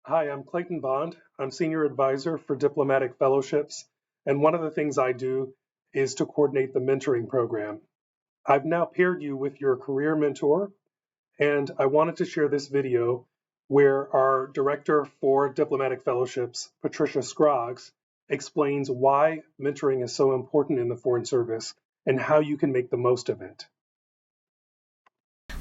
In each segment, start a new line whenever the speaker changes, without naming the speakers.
Hi, I'm Clayton Bond. I'm Senior Advisor for Diplomatic Fellowships, and one of the things I do is to coordinate the mentoring program. I've now paired you with your career mentor, and I wanted to share this video where our Director for Diplomatic Fellowships, Patricia Scroggs, explains why mentoring is so important in the Foreign Service and how you can make the most of it.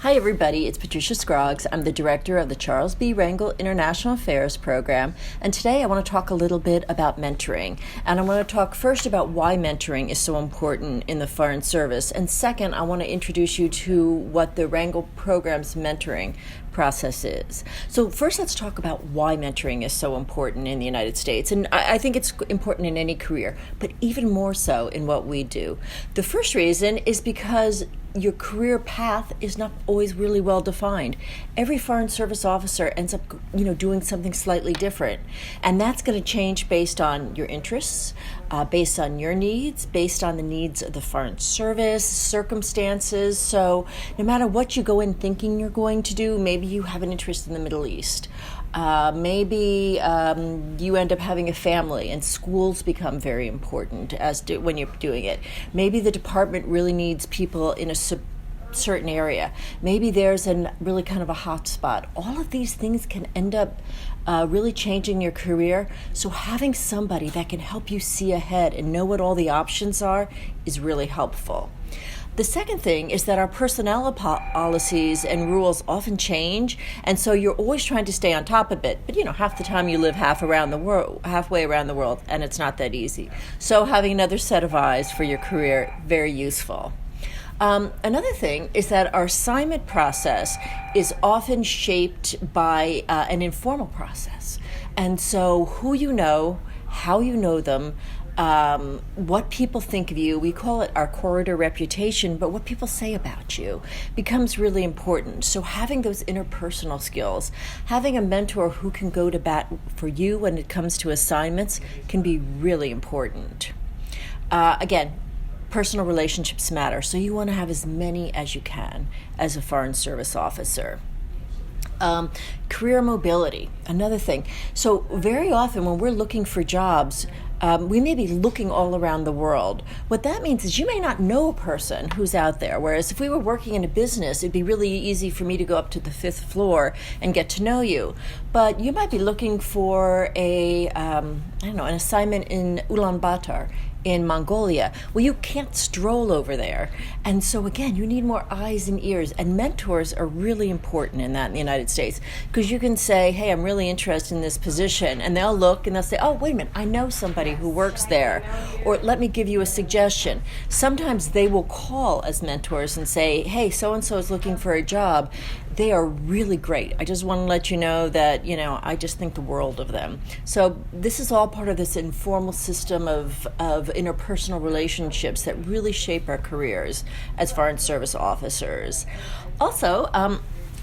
Hi everybody, it's Patricia Scroggs. I'm the director of the Charles B. Rangel International Affairs Program, and today I want to talk a little bit about mentoring. And I want to talk first about why mentoring is so important in the Foreign Service, and second, I want to introduce you to what the Rangel program's mentoring process is. So first, let's talk about why mentoring is so important in the United States. And I think it's important in any career, but even more so in what we do. The first reason is because your career path is not always really well defined. Every Foreign Service officer ends up, doing something slightly different. And that's going to change based on your interests, based on your needs, based on the needs of the Foreign Service, circumstances. So no matter what you go in thinking you're going to do, maybe you have an interest in the Middle East. Maybe you end up having a family and schools become very important when you're doing it. Maybe the department really needs people in a certain area. Maybe there's really kind of a hot spot. All of these things can end up really changing your career. So having somebody that can help you see ahead and know what all the options are is really helpful. The second thing is that our personnel policies and rules often change, and so you're always trying to stay on top of it. But half the time you live halfway around the world, and it's not that easy. So having another set of eyes for your career, very useful. Another thing is that our assignment process is often shaped by an informal process. And so who you know, how you know them, what people think of you, we call it our corridor reputation, but what people say about you becomes really important. So having those interpersonal skills, having a mentor who can go to bat for you when it comes to assignments can be really important. Again, personal relationships matter, so you want to have as many as you can as a Foreign Service officer. Career mobility, another thing. So very often when we're looking for jobs, we may be looking all around the world. What that means is you may not know a person who's out there, whereas if we were working in a business, it'd be really easy for me to go up to the 5th floor and get to know you. But you might be looking for an assignment in Ulaanbaatar in Mongolia. Well, you can't stroll over there. And so again, you need more eyes and ears, and mentors are really important in that in the United States, because you can say, hey, I'm really interested in this position, and they'll look and they'll say, oh, wait a minute, I know somebody who works there, or let me give you a suggestion. Sometimes they will call as mentors and say, hey, so-and-so is looking for a job. They are really great. I just want to let you know that, I just think the world of them. So this is all part of this informal system of interpersonal relationships that really shape our careers as Foreign Service officers. Also,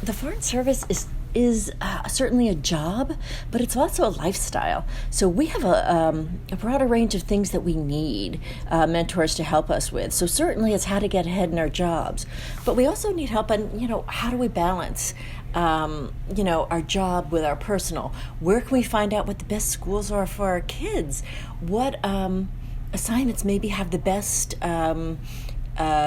the Foreign Service is certainly a job, but it's also a lifestyle. So we have a broader range of things that we need mentors to help us with. So certainly it's how to get ahead in our jobs, but we also need help on, how do we balance our job with our personal? Where can we find out what the best schools are for our kids? What assignments maybe have the best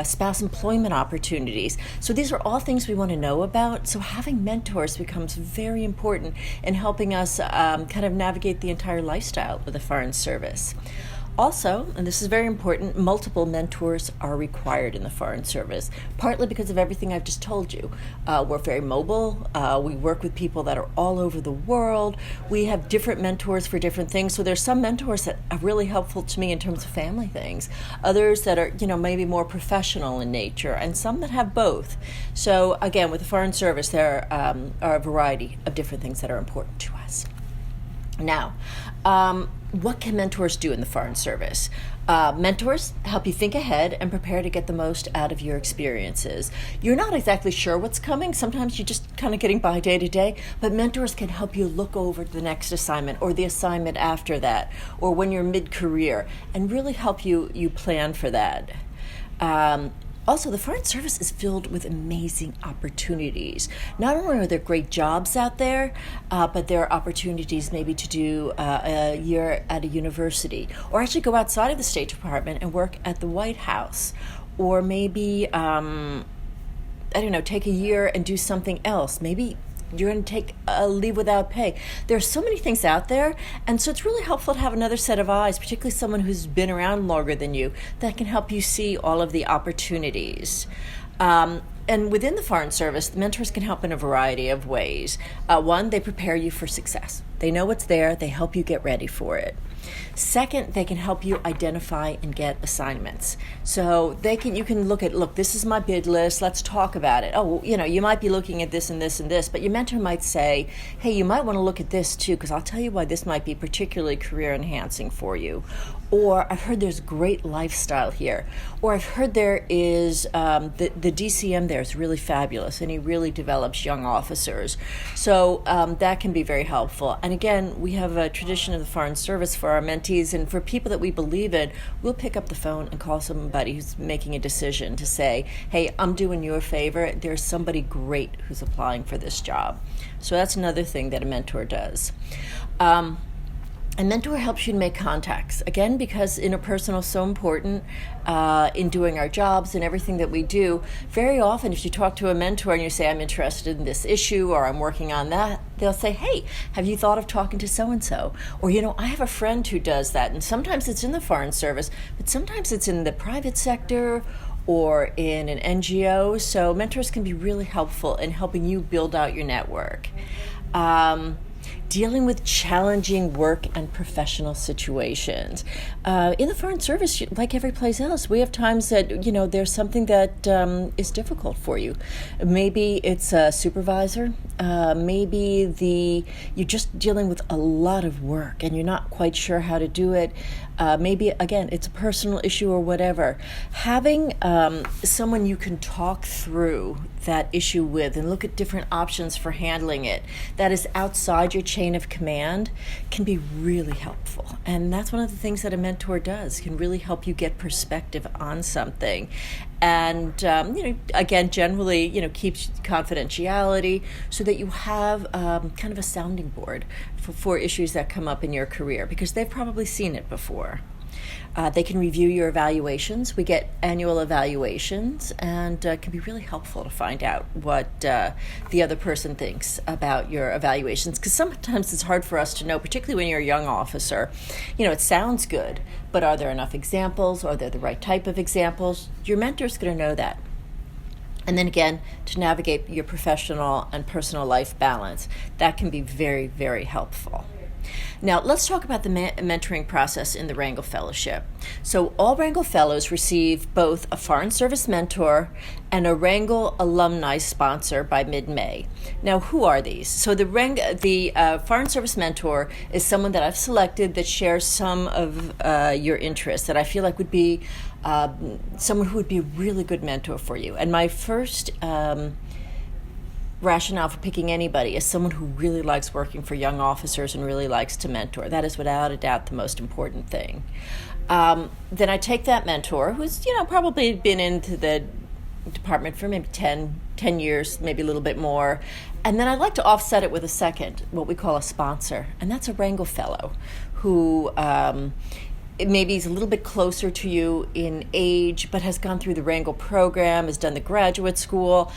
spouse employment opportunities. So these are all things we want to know about. So having mentors becomes very important in helping us kind of navigate the entire lifestyle of the Foreign Service. Also, and this is very important, multiple mentors are required in the Foreign Service, partly because of everything I've just told you. We're very mobile. We work with people that are all over the world. We have different mentors for different things. So there's some mentors that are really helpful to me in terms of family things, others that are, maybe more professional in nature, and some that have both. So again, with the Foreign Service, there are a variety of different things that are important to us. Now, what can mentors do in the Foreign Service? Mentors help you think ahead and prepare to get the most out of your experiences. You're not exactly sure what's coming. Sometimes you're just kind of getting by day to day, but mentors can help you look over the next assignment or the assignment after that, or when you're mid-career, and really help you plan for that. Also, the Foreign Service is filled with amazing opportunities. Not only are there great jobs out there, but there are opportunities maybe to do a year at a university, or actually go outside of the State Department and work at the White House, or maybe, take a year and do something else. Maybe you're going to take a leave without pay. There are so many things out there, and so it's really helpful to have another set of eyes, particularly someone who's been around longer than you, that can help you see all of the opportunities. And within the Foreign Service, the mentors can help in a variety of ways. One, they prepare you for success. They know what's there. They help you get ready for it. Second, they can help you identify and get assignments. So you can look, this is my bid list, let's talk about it. Oh, you might be looking at this and this and this, but your mentor might say, hey, you might want to look at this too, because I'll tell you why this might be particularly career enhancing for you. Or I've heard there's great lifestyle here. Or I've heard there is, the DCM there is really fabulous, and he really develops young officers. So that can be very helpful. And again, we have a tradition of the Foreign Service for our mentees, and for people that we believe in, we'll pick up the phone and call somebody who's making a decision to say, hey, I'm doing you a favor. There's somebody great who's applying for this job. So that's another thing that a mentor does. A mentor helps you to make contacts. Again, because interpersonal is so important in doing our jobs and everything that we do. Very often, if you talk to a mentor and you say, I'm interested in this issue, or I'm working on that, they'll say, hey, have you thought of talking to so-and-so? Or, I have a friend who does that. And sometimes it's in the Foreign Service, but sometimes it's in the private sector or in an NGO. So mentors can be really helpful in helping you build out your network. Dealing with challenging work and professional situations. In the Foreign Service, like every place else, we have times that, there's something that is difficult for you. Maybe it's a supervisor. Maybe you're just dealing with a lot of work and you're not quite sure how to do it. Maybe, again, it's a personal issue or whatever. Having someone you can talk through that issue with and look at different options for handling it that is outside your chain of command can be really helpful. And that's one of the things that a mentor does, can really help you get perspective on something. And, again, generally, keeps confidentiality so that you have kind of a sounding board for issues that come up in your career, because they've probably seen it before. They can review your evaluations. We get annual evaluations, and it can be really helpful to find out what the other person thinks about your evaluations, because sometimes it's hard for us to know, particularly when you're a young officer. It sounds good, but are there enough examples? Are there the right type of examples? Your mentor's going to know that. And then again, to navigate your professional and personal life balance, that can be very, very helpful. Now, let's talk about the mentoring process in the Rangel Fellowship. So all Rangel Fellows receive both a Foreign Service mentor and a Rangel alumni sponsor by mid-May. Now, who are these? So the Foreign Service mentor is someone that I've selected that shares some of your interests, that I feel like would be someone who would be a really good mentor for you. And my first rationale for picking anybody is someone who really likes working for young officers and really likes to mentor. That is without a doubt the most important thing. Then I take that mentor who's, probably been into the department for maybe 10 years, maybe a little bit more. And then I'd like to offset it with a second, what we call a sponsor. And that's a Rangel Fellow who maybe is a little bit closer to you in age, but has gone through the Rangel program, has done the graduate school.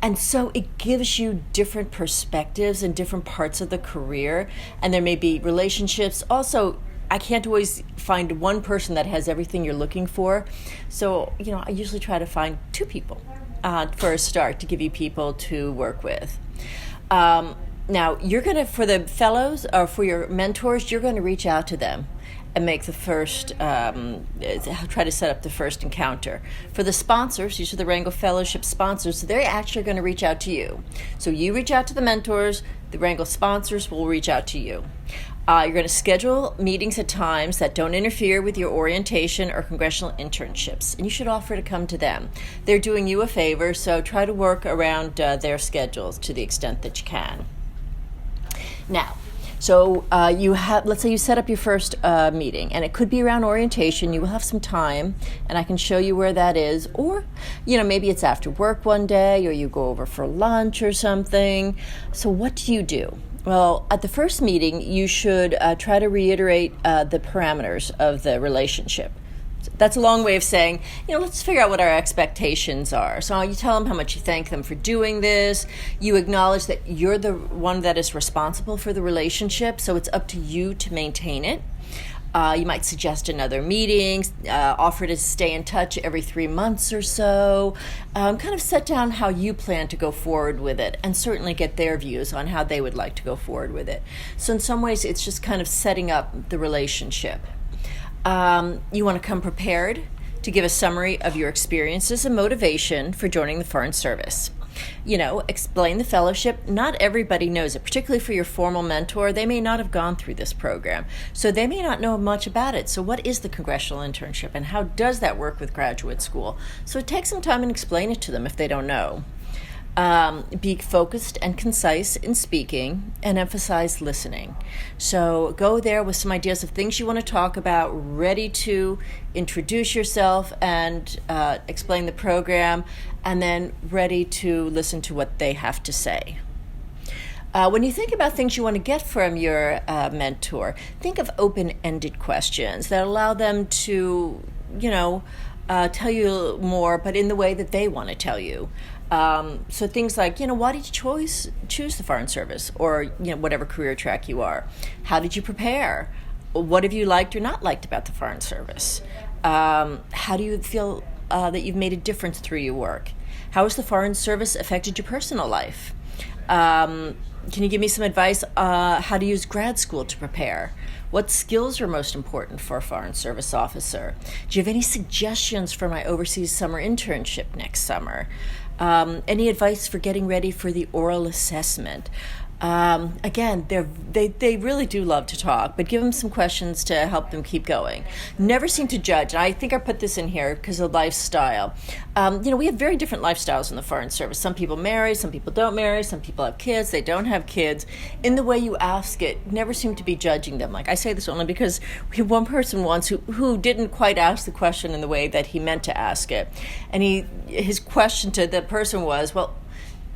And so it gives you different perspectives in different parts of the career. And there may be relationships. Also, I can't always find one person that has everything you're looking for. So, I usually try to find two people for a start to give you people to work with. Now, you're going to, for the fellows or for your mentors, you're going to reach out to them and make the first, try to set up the first encounter. For the sponsors, these are the Rangel Fellowship sponsors, so they're actually going to reach out to you. So you reach out to the mentors, the Rangel sponsors will reach out to you. You're going to schedule meetings at times that don't interfere with your orientation or congressional internships, and you should offer to come to them. They're doing you a favor, so try to work around their schedules to the extent that you can. Now, So let's say you set up your first meeting, and it could be around orientation. You will have some time, and I can show you where that is. Or, maybe it's after work one day, or you go over for lunch or something. So what do you do? Well, at the first meeting, you should try to reiterate the parameters of the relationship. That's a long way of saying, let's figure out what our expectations are. So you tell them how much you thank them for doing this. You acknowledge that you're the one that is responsible for the relationship, so it's up to you to maintain it. You might suggest another meeting, offer to stay in touch every 3 months or so, kind of set down how you plan to go forward with it, and certainly get their views on how they would like to go forward with it. So in some ways, it's just kind of setting up the relationship. You want to come prepared to give a summary of your experiences and motivation for joining the Foreign Service. Explain the fellowship. Not everybody knows it, particularly for your formal mentor. They may not have gone through this program, so they may not know much about it. So what is the congressional internship, and how does that work with graduate school? So take some time and explain it to them if they don't know. Be focused and concise in speaking, and emphasize listening. So go there with some ideas of things you want to talk about, ready to introduce yourself and explain the program, and then ready to listen to what they have to say. When you think about things you want to get from your mentor, think of open-ended questions that allow them to, tell you more, but in the way that they want to tell you. So things like, why did you choose the Foreign Service, or, whatever career track you are? How did you prepare? What have you liked or not liked about the Foreign Service? How do you feel that you've made a difference through your work? How has the Foreign Service affected your personal life? Can you give me some advice how to use grad school to prepare? What skills are most important for a Foreign Service officer? Do you have any suggestions for my overseas summer internship next summer? Any advice for getting ready for the oral assessment? Again, they really do love to talk, but give them some questions to help them keep going. Never seem to judge. And I think I put this in here because of lifestyle. We have very different lifestyles in the Foreign Service. Some people marry, some people don't marry, some people have kids, they don't have kids. In the way you ask it, never seem to be judging them. Like, I say this only because we had one person once who didn't quite ask the question in the way that he meant to ask it. And his question to the person was, well,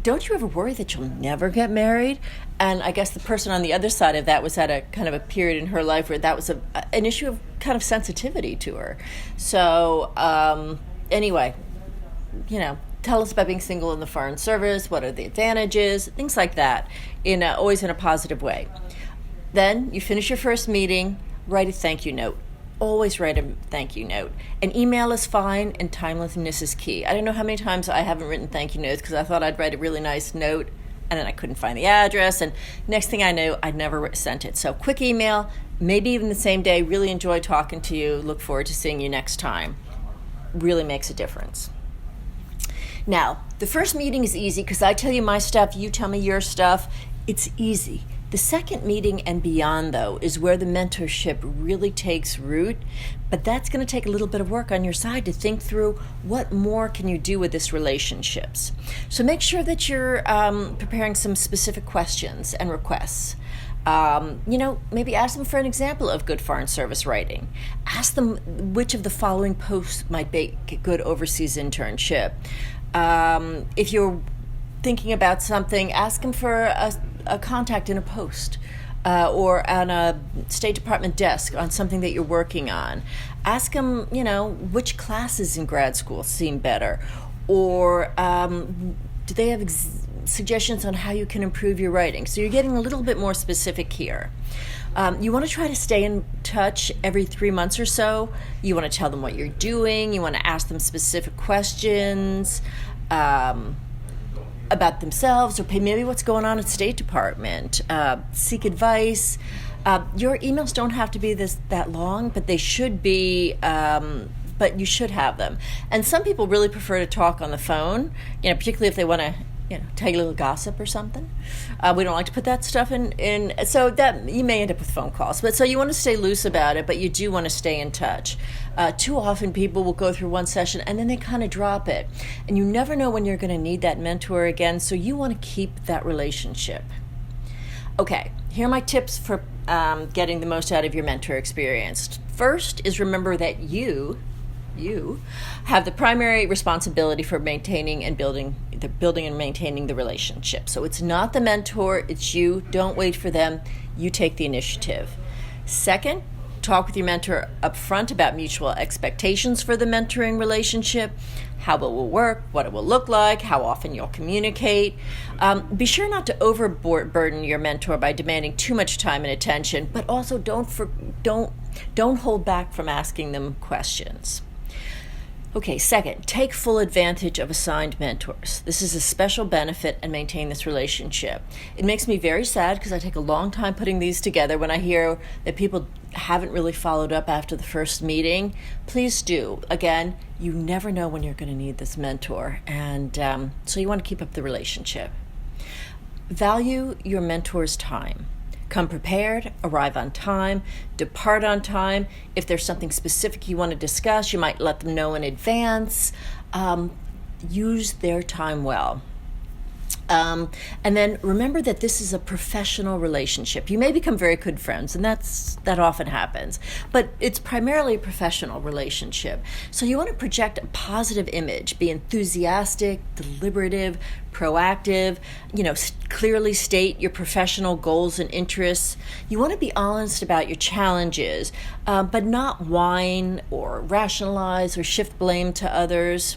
don't you ever worry that you'll never get married? And I guess the person on the other side of that was at a kind of a period in her life where that was an issue of kind of sensitivity to her. So anyway, tell us about being single in the Foreign Service. What are the advantages? Things like that, always in a positive way. Then you finish your first meeting, write a thank you note. Always write a thank you note. An email is fine, and timeliness is key. I don't know how many times I haven't written thank you notes because I thought I'd write a really nice note, and then I couldn't find the address, and next thing I knew, I'd never sent it. So quick email, maybe even the same day. Really enjoy talking to you. Look forward to seeing you next time. Really makes a difference. Now, the first meeting is easy because I tell you my stuff, you tell me your stuff. It's easy. The second meeting and beyond, though, is where the mentorship really takes root, but that's going to take a little bit of work on your side to think through what more can you do with this relationships. So make sure that you're preparing some specific questions and requests. Maybe ask them for an example of good Foreign Service writing. Ask them which of the following posts might make a good overseas internship. If you're thinking about something, ask them for a contact in a post or on a State Department desk on something that you're working on. Ask them, which classes in grad school seem better, or do they have suggestions on how you can improve your writing? So you're getting a little bit more specific here. You want to try to stay in touch every 3 months or so. You want to tell them what you're doing. You want to ask them specific questions about themselves, or maybe what's going on at State Department. Seek advice. Your emails don't have to be that long, but they should be. But you should have them. And some people really prefer to talk on the phone, particularly if they want to, tell you a little gossip or something. We don't like to put that stuff in. So that you may end up with phone calls. But so you want to stay loose about it, but you do want to stay in touch. Too often people will go through one session and then they kind of drop it. And you never know when you're going to need that mentor again. So you want to keep that relationship. Okay, here are my tips for getting the most out of your mentor experience. First is remember that you have the primary responsibility for maintaining and building and maintaining the relationship. So it's not the mentor, it's you. Don't wait for them. You take the initiative. Second, talk with your mentor up front about mutual expectations for the mentoring relationship, how it will work, what it will look like, how often you'll communicate. Be sure not to overburden your mentor by demanding too much time and attention, but also don't hold back from asking them questions. Okay, second, take full advantage of assigned mentors. This is a special benefit and maintain this relationship. It makes me very sad because I take a long time putting these together when I hear that people haven't really followed up after the first meeting. Please do. Again, you never know when you're going to need this mentor, and so you want to keep up the relationship. Value your mentor's time. Come prepared, arrive on time, depart on time. If there's something specific you want to discuss, you might let them know in advance. Use their time well. And then remember that this is a professional relationship. You may become very good friends, and that often happens, but it's primarily a professional relationship. So you want to project a positive image, be enthusiastic, deliberative, proactive, clearly state your professional goals and interests. You want to be honest about your challenges, but not whine or rationalize or shift blame to others.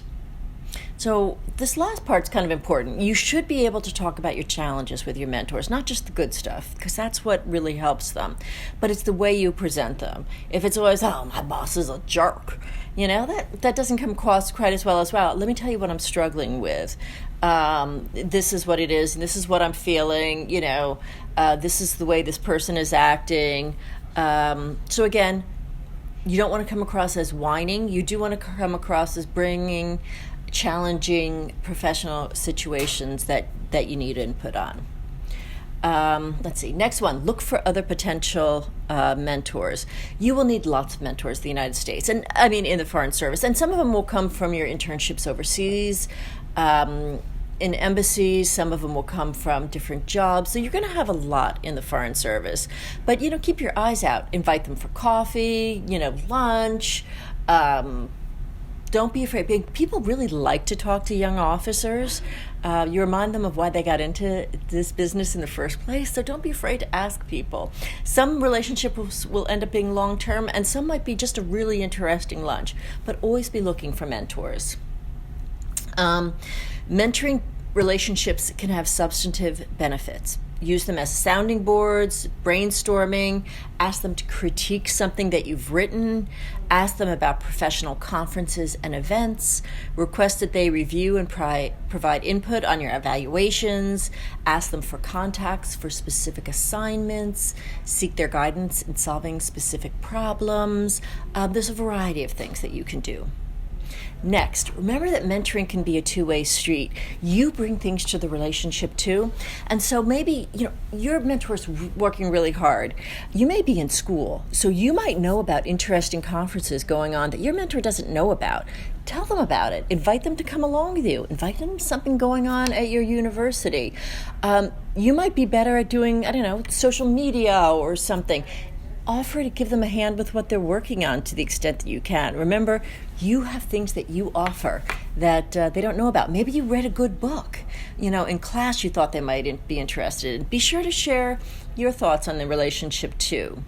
So this last part's kind of important. You should be able to talk about your challenges with your mentors, not just the good stuff, because that's what really helps them, but it's the way you present them. If it's always, oh, my boss is a jerk, that doesn't come across quite as well. Let me tell you what I'm struggling with. This is what it is, and this is what I'm feeling, this is the way this person is acting. So again, you don't want to come across as whining. You do want to come across as bringing challenging professional situations that you need input on. Let's see. Next one, look for other potential mentors. You will need lots of mentors in the United States, and I mean in the Foreign Service, and some of them will come from your internships overseas, in embassies. Some of them will come from different jobs. So you're going to have a lot in the Foreign Service, but keep your eyes out. Invite them for coffee, lunch. Don't be afraid. People really like to talk to young officers. You remind them of why they got into this business in the first place, so don't be afraid to ask people. Some relationships will end up being long-term, and some might be just a really interesting lunch, but always be looking for mentors. Mentoring relationships can have substantive benefits. Use them as sounding boards, brainstorming, ask them to critique something that you've written, ask them about professional conferences and events, request that they review and provide input on your evaluations, ask them for contacts for specific assignments, seek their guidance in solving specific problems. There's a variety of things that you can do. Next, remember that mentoring can be a two-way street. You bring things to the relationship too. And so maybe, your mentor's working really hard. You may be in school, so you might know about interesting conferences going on that your mentor doesn't know about. Tell them about it. Invite them to come along with you. Invite them to something going on at your university. You might be better at doing, social media or something. Offer to give them a hand with what they're working on to the extent that you can. Remember, you have things that you offer that they don't know about. Maybe you read a good book, in class you thought they might be interested in. Be sure to share your thoughts on the relationship too.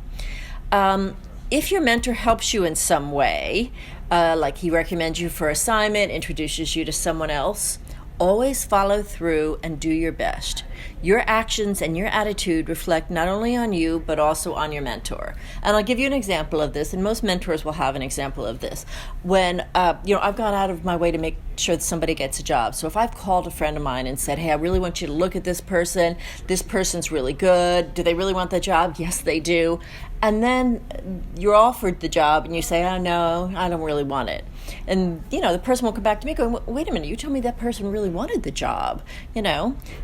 If your mentor helps you in some way, like he recommends you for assignment, introduces you to someone else, always follow through and do your best. Your actions and your attitude reflect not only on you, but also on your mentor. And I'll give you an example of this, and most mentors will have an example of this. When, I've gone out of my way to make sure that somebody gets a job. So if I've called a friend of mine and said, hey, I really want you to look at this person's really good. Do they really want the job? Yes, they do. And then you're offered the job and you say, oh, no, I don't really want it. And, the person will come back to me going, wait a minute, you told me that person really wanted the job,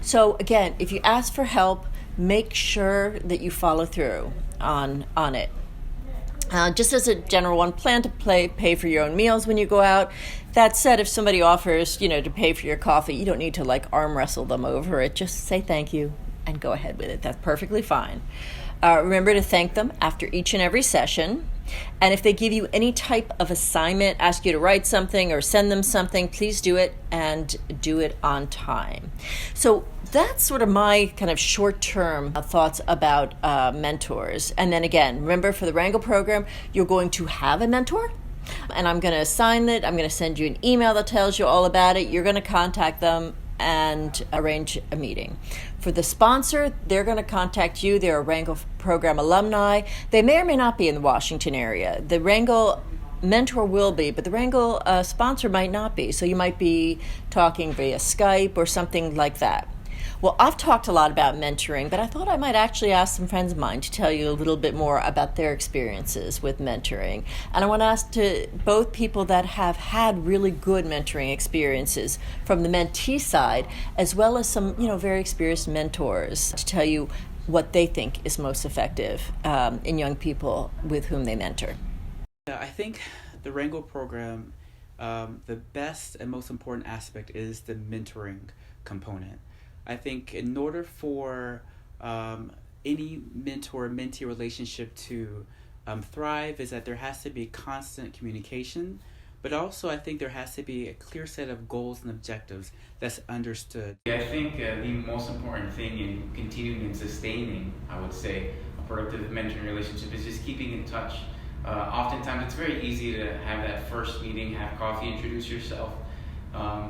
So, again, if you ask for help, make sure that you follow through on it. Just as a general one, plan to pay for your own meals when you go out. That said, if somebody offers, to pay for your coffee, you don't need to, arm wrestle them over it. Just say thank you. and go ahead with it. That's perfectly fine. Remember to thank them after each and every session. And if they give you any type of assignment, ask you to write something or send them something, please do it and do it on time. So that's sort of my kind of short-term thoughts about mentors. And then again, remember for the Wrangle program, you're going to have a mentor. And I'm going to assign it. I'm going to send you an email that tells you all about it. You're going to contact them and arrange a meeting. For the sponsor, they're going to contact you. They're a Wrangle program alumni. They may or may not be in the Washington area. The Wrangle mentor will be, but the Wrangle sponsor might not be. So you might be talking via Skype or something like that. Well, I've talked a lot about mentoring, but I thought I might actually ask some friends of mine to tell you a little bit more about their experiences with mentoring. And I want to ask to both people that have had really good mentoring experiences from the mentee side, as well as some, very experienced mentors to tell you what they think is most effective in young people with whom they mentor.
Yeah, I think the Wrangle program, the best and most important aspect is the mentoring component. I think in order for any mentor-mentee relationship to thrive is that there has to be constant communication, but also I think there has to be a clear set of goals and objectives that's understood.
I think the most important thing in continuing and sustaining, I would say, a productive mentoring relationship is just keeping in touch. Oftentimes it's very easy to have that first meeting, have coffee, introduce yourself.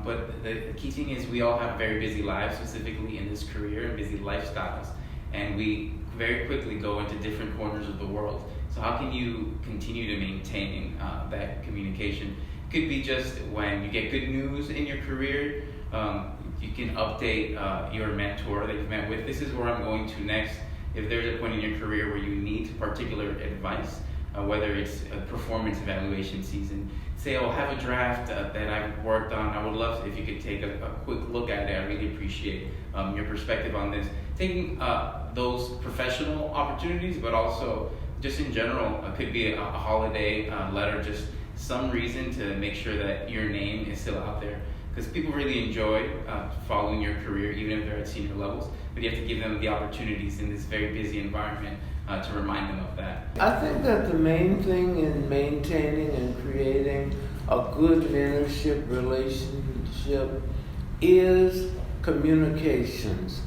But the key thing is we all have very busy lives, specifically in this career, and busy lifestyles. And we very quickly go into different corners of the world. So how can you continue to maintain that communication? It could be just when you get good news in your career, you can update your mentor that you've met with. This is where I'm going to next. If there's a point in your career where you need particular advice, whether it's a performance evaluation season, say, oh, have a draft that I've worked on. I would love if you could take a quick look at it. I really appreciate your perspective on this. Taking those professional opportunities, but also just in general, it could be a holiday letter, just some reason to make sure that your name is still out there. Because people really enjoy following your career, even if they're at senior levels, but you have to give them the opportunities in this very busy environment to remind them of that.
I think that the main thing in maintaining and creating a good mentorship relationship is communications.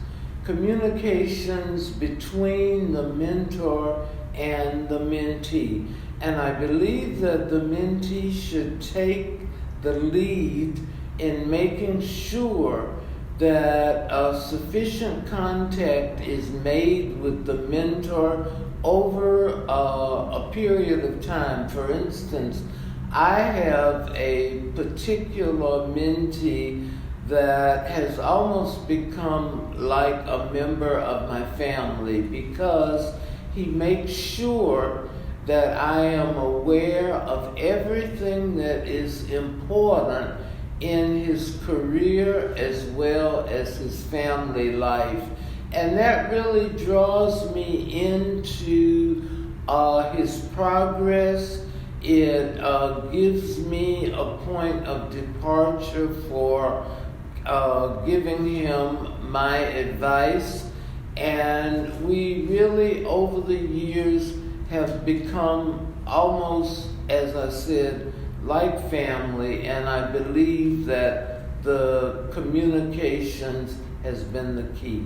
Communications between the mentor and the mentee. And I believe that the mentee should take the lead in making sure that sufficient contact is made with the mentor over a period of time. For instance, I have a particular mentee that has almost become like a member of my family because he makes sure that I am aware of everything that is important in his career as well as his family life. And that really draws me into his progress. It gives me a point of departure for giving him my advice. And we really, over the years, have become almost, as I said, like family, and I believe that the communications has been the key.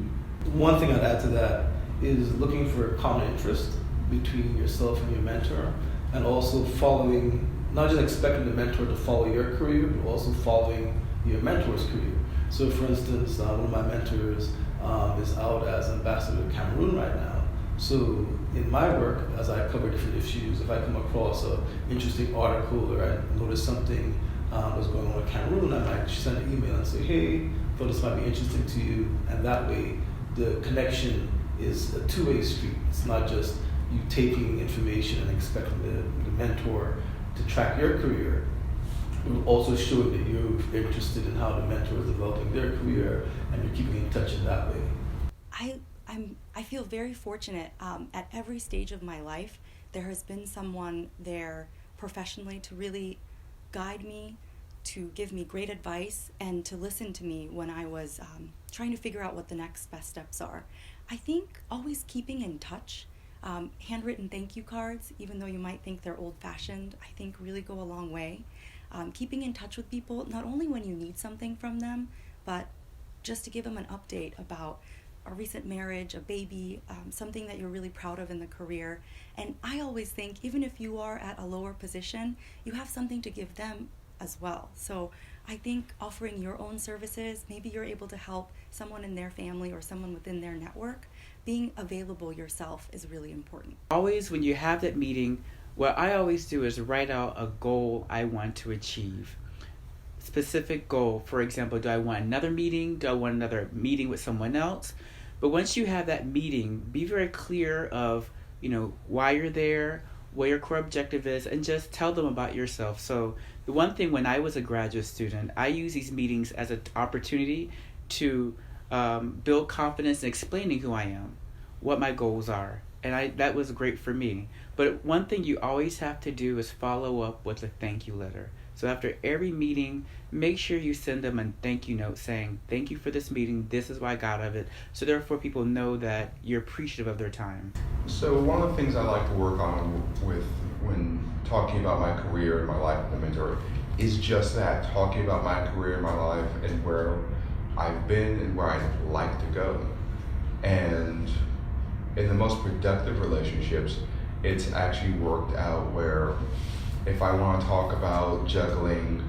One thing I'd add to that is looking for a common interest between yourself and your mentor, and also following, not just expecting the mentor to follow your career, but also following your mentor's career. So for instance, one of my mentors is out as ambassador to Cameroon right now. So in my work, as I cover different issues, if I come across an interesting article or I notice something was going on with Cameroon, I might send an email and say, hey, thought this might be interesting to you. And that way, the connection is a two-way street. It's not just you taking information and expecting the mentor to track your career. It will also show that you're interested in how the mentor is developing their career and you're keeping in touch in that way.
I feel very fortunate. At every stage of my life, there has been someone there professionally to really guide me, to give me great advice, and to listen to me when I was trying to figure out what the next best steps are. I think always keeping in touch. Handwritten thank you cards, even though you might think they're old-fashioned, I think really go a long way. Keeping in touch with people, not only when you need something from them, but just to give them an update about a recent marriage, a baby, something that you're really proud of in the career. And I always think, even if you are at a lower position, you have something to give them as well. So I think offering your own services, maybe you're able to help someone in their family or someone within their network, being available yourself is really important.
Always when you have that meeting, what I always do is write out a goal I want to achieve. Specific goal. For example, do I want another meeting? Do I want another meeting with someone else? But once you have that meeting, be very clear of, why you're there, what your core objective is, and just tell them about yourself. So the one thing when I was a graduate student, I use these meetings as an opportunity to build confidence in explaining who I am, what my goals are. And that was great for me. But one thing you always have to do is follow up with a thank you letter. So after every meeting, make sure you send them a thank you note saying, thank you for this meeting, this is what I got out of it. So therefore people know that you're appreciative of their time.
So one of the things I like to work on with when talking about my career and my life as a mentor is just that, talking about my career and my life and where I've been and where I'd like to go. And in the most productive relationships, it's actually worked out where if I want to talk about juggling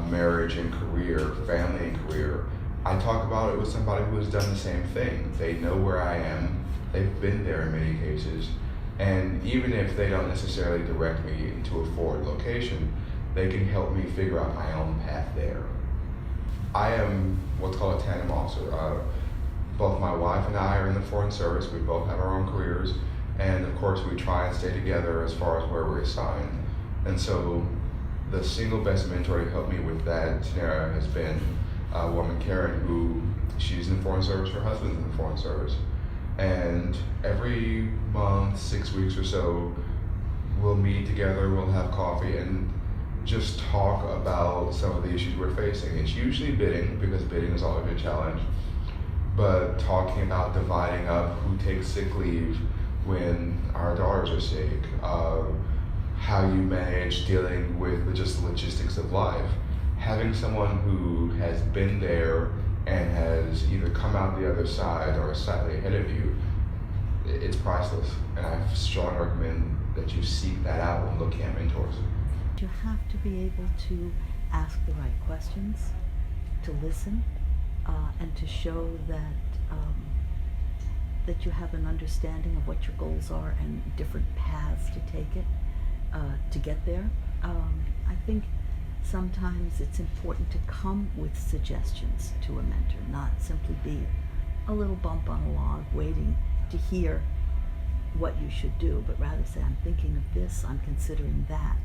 marriage and career, family and career, I talk about it with somebody who has done the same thing. They know where I am, they've been there in many cases, and even if they don't necessarily direct me into a forward location, they can help me figure out my own path there. I am what's called a tandem officer. Both my wife and I are in the Foreign Service. We both have our own careers, and of course we try and stay together as far as where we're assigned. And so the single best mentor to help me with that scenario has been a woman, Karen, who she's in the Foreign Service, her husband's in the Foreign Service. And every month, 6 weeks or so, we'll meet together, we'll have coffee and just talk about some of the issues we're facing. It's usually bidding, because bidding is always a challenge, but talking about dividing up who takes sick leave when our daughters are sick, how you manage dealing with just the logistics of life. Having someone who has been there and has either come out the other side or is slightly ahead of you, it's priceless. And I strongly recommend that you seek that out when looking at mentors.
You have to be able to ask the right questions, to listen, and to show that you have an understanding of what your goals are and different paths to take it. To get there. I think sometimes it's important to come with suggestions to a mentor, not simply be a little bump on a log waiting to hear what you should do, but rather say, I'm thinking of this, I'm considering that.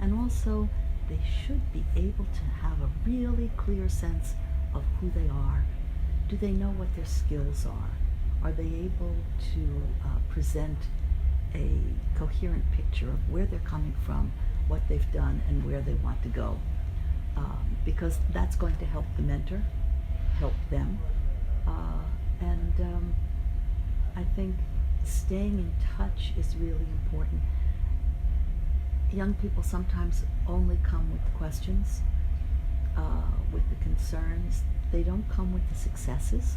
And also, they should be able to have a really clear sense of who they are. Do they know what their skills are? Are they able to present a coherent picture of where they're coming from, what they've done, and where they want to go? Because that's going to help the mentor, help them. And I think staying in touch is really important. Young people sometimes only come with the questions, with the concerns. They don't come with the successes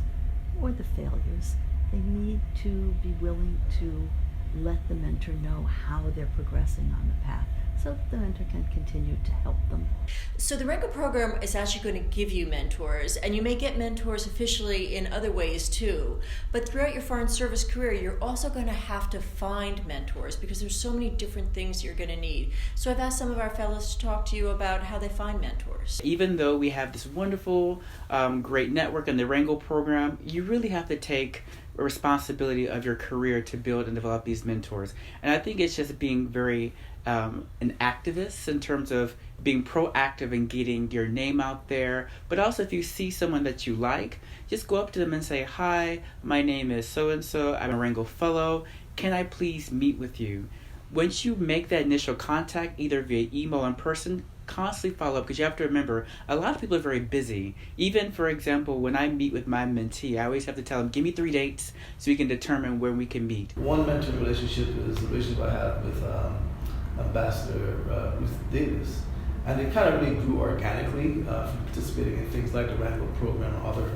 or the failures. They need to be willing to let the mentor know how they're progressing on the path, so the mentor can continue to help them.
So the Rangel program is actually going to give you mentors, and you may get mentors officially in other ways too. But throughout your foreign service career, you're also going to have to find mentors, because there's so many different things you're going to need. So I've asked some of our fellows to talk to you about how they find mentors.
Even though we have this wonderful, great network in the Rangel program, you really have to take a responsibility of your career to build and develop these mentors. And I think it's just being very an activist in terms of being proactive in getting your name out there. But also, if you see someone that you like, just go up to them and say, hi, my name is so-and-so, I'm a Rangel Fellow, can I please meet with you? Once you make that initial contact, either via email or in person, constantly follow up, because you have to remember, a lot of people are very busy. Even, for example, when I meet with my mentee, I always have to tell them, give me 3 dates so we can determine where we can meet.
One mentor relationship is the relationship I have with Ambassador Ruth Davis. And it kind of really grew organically from participating in things like the Rangel program and other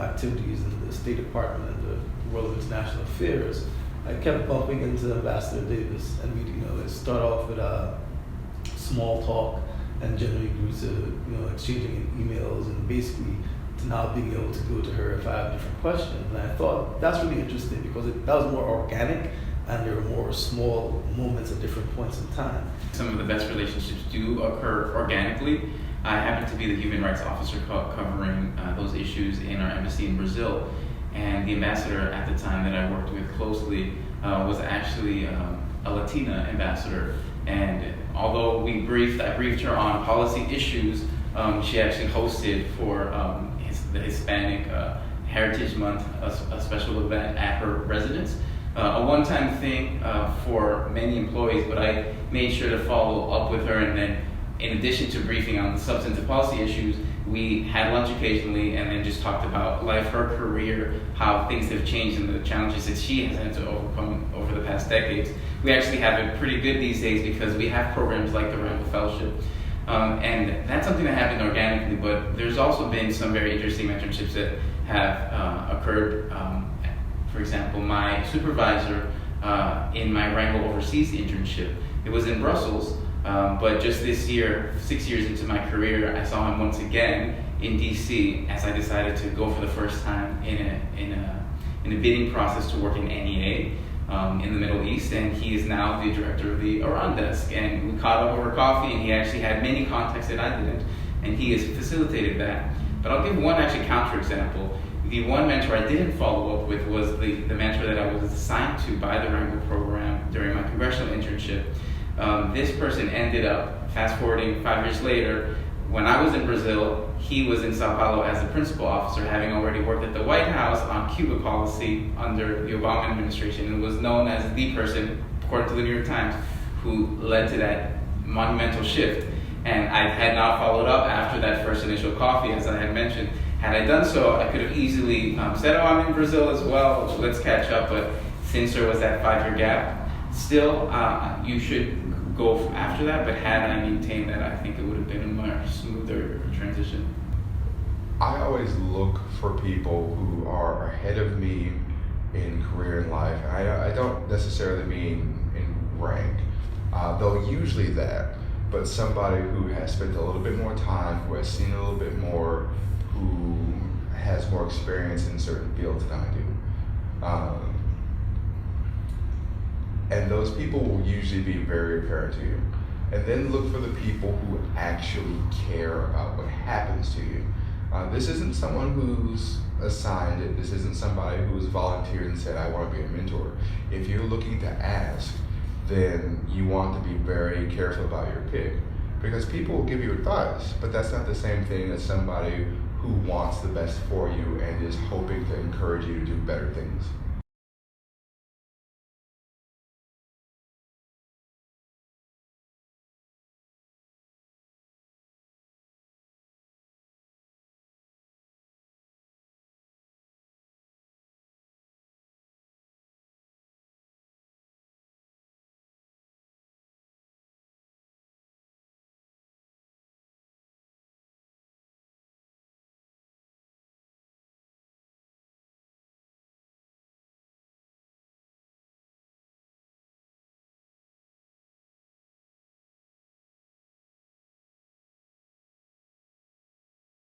activities in the State Department and the world of international affairs. I kept bumping into Ambassador Davis, and it start off with small talk, and generally grew to exchanging emails, and basically to now being able to go to her if I have different questions. And I thought that's really interesting because that was more organic, and there were more small moments at different points in time.
Some of the best relationships do occur organically. I happen to be the human rights officer covering those issues in our embassy in Brazil, and the ambassador at the time that I worked with closely was actually a Latina ambassador. And although I briefed her on policy issues, she actually hosted for the Hispanic Heritage Month a special event at her residence. A one-time thing for many employees, but I made sure to follow up with her, and then in addition to briefing on the substantive policy issues, we had lunch occasionally and then just talked about life, her career, how things have changed and the challenges that she has had to overcome over the past decades. We actually have it pretty good these days because we have programs like the Rangel Fellowship. And that's something that happened organically, but there's also been some very interesting mentorships that have occurred. For example, my supervisor in my Rangel Overseas internship, it was in Brussels, but just this year, 6 years into my career, I saw him once again in DC as I decided to go for the first time in a bidding process to work in NEA in the Middle East, and he is now the director of the Iran desk. And we caught up over coffee, and he actually had many contacts that I didn't, and he has facilitated that. But I'll give one actually counterexample. The one mentor I didn't follow up with was the mentor that I was assigned to by the Rangel program during my congressional internship. This person ended up, fast forwarding 5 years later, when I was in Brazil, he was in Sao Paulo as the principal officer, having already worked at the White House on Cuba policy under the Obama administration, and was known as the person, according to the New York Times, who led to that monumental shift. And I had not followed up after that first initial coffee, as I had mentioned. Had I done so, I could have easily said, oh, I'm in Brazil as well, so let's catch up. But since there was that 5-year gap, still, you should go after that. But had I maintained that, I think it would have been a much smoother transition.
I always look for people who are ahead of me in career and life. I don't necessarily mean in rank, though usually that, but somebody who has spent a little bit more time, who has seen a little bit more, who has more experience in certain fields than I do. And those people will usually be very apparent to you. And then look for the people who actually care about what happens to you. This isn't someone who's assigned it. This isn't somebody who's volunteered and said, I want to be a mentor. If you're looking to ask, then you want to be very careful about your pick. Because people will give you advice, but that's not the same thing as somebody who wants the best for you and is hoping to encourage you to do better things.